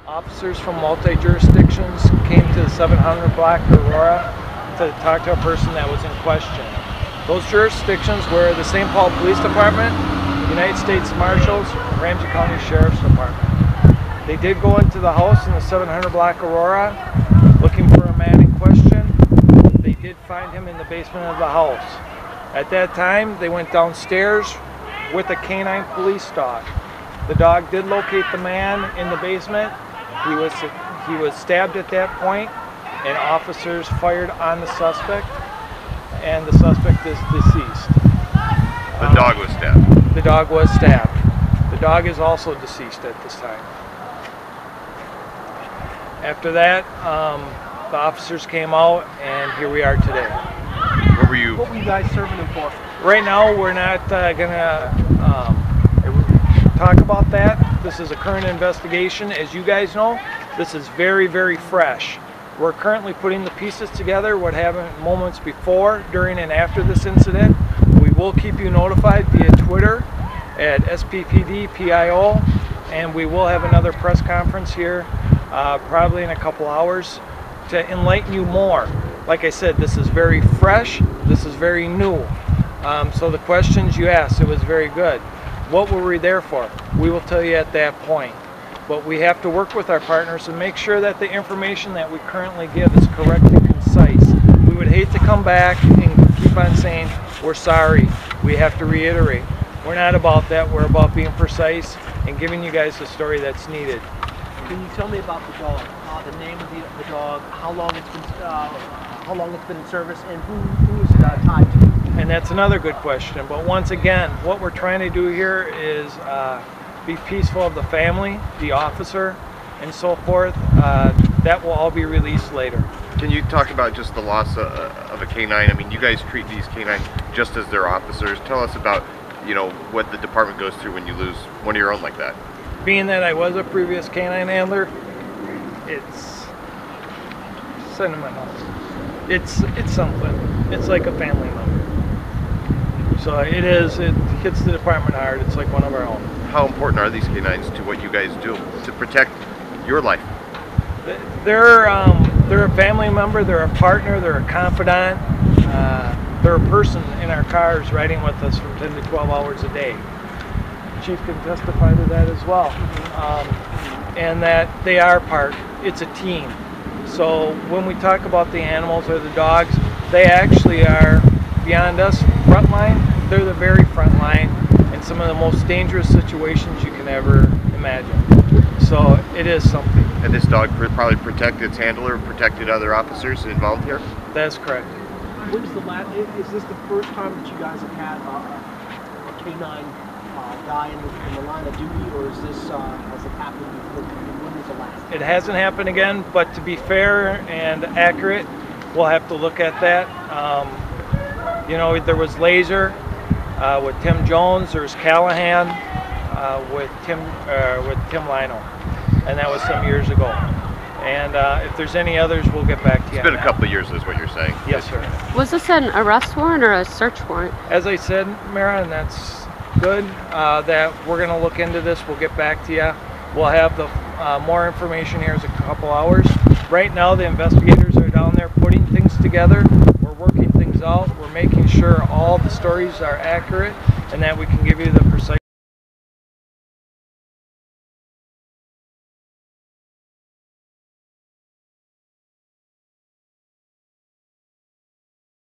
Officers from multi-jurisdictions came to the 700 block Aurora to talk to a person that was in question. Those jurisdictions were the St. Paul Police Department, United States Marshals, Ramsey County Sheriff's Department. They did go into the house in the 700 block Aurora looking for a man in question. They did find him in the basement of the house. At that time, they went downstairs with a K-9 police dog. The dog did locate the man in the basement. He was stabbed at that point, and officers fired on the suspect, and the suspect is deceased. The dog was stabbed? The dog was stabbed. The dog is also deceased at this time. After that, the officers came out, and here we are today. What were you guys serving them for? Right now, we're not gonna talk about that. This is a current investigation. As you guys know, this is very, very fresh. We're currently putting the pieces together, what happened moments before, during, and after this incident. We will keep you notified via Twitter at SPPDPIO, and we will have another press conference here probably in a couple hours to enlighten you more. Like I said, this is very fresh, this is very new. So the questions you asked, it was very good. What were we there for? We will tell you at that point. But we have to work with our partners and make sure that the information that we currently give is correct and concise. We would hate to come back and keep on saying, we're sorry. We have to reiterate. We're not about that. We're about being precise and giving you guys the story that's needed. Can you tell me about the dog? The name of the dog, how long it's been in service, and who is it tied to? And that's another good question. But once again, what we're trying to do here is be peaceful of the family, the officer, and so forth. That will all be released later. Can you talk about just the loss of a K-9? I mean, you guys treat these K-9 just as their officers. Tell us about, you know, what the department goes through when you lose one of your own like that. Being that I was a previous K-9 handler, it's sentimental. It's something. It's like a family member. So it is. It hits the department hard. It's like one of our own. How important are these K-9s to what you guys do to protect your life? They're a family member. They're a partner. They're a confidant. They're a person in our cars riding with us from 10 to 12 hours a day. Chief can testify to that as well. And that they are part. It's a team. So when we talk about the animals or the dogs, they actually are beyond us front line. They're the very front line in some of the most dangerous situations you can ever imagine. So it is something. And this dog probably protected its handler, protected other officers involved here? That's correct. When is the last? Is this the first time that you guys have had a K-9 die in the line of duty, or is this has it happened before? When was the last? It hasn't happened again, but to be fair and accurate, we'll have to look at that. You know, there was Laser with Tim Jones. There's Callahan with Tim Lino, and that was some years ago. And if there's any others, we'll get back to you. It's been a couple of years, is what you're saying. Yes, sir. Was this an arrest warrant or a search warrant? As I said, Mara, and that's good, that we're going to look into this. We'll get back to you. We'll have the more information here in a couple hours. Right now, the investigators are down there putting things together. We're working things out. We're making sure all the stories are accurate and that we can give you the precise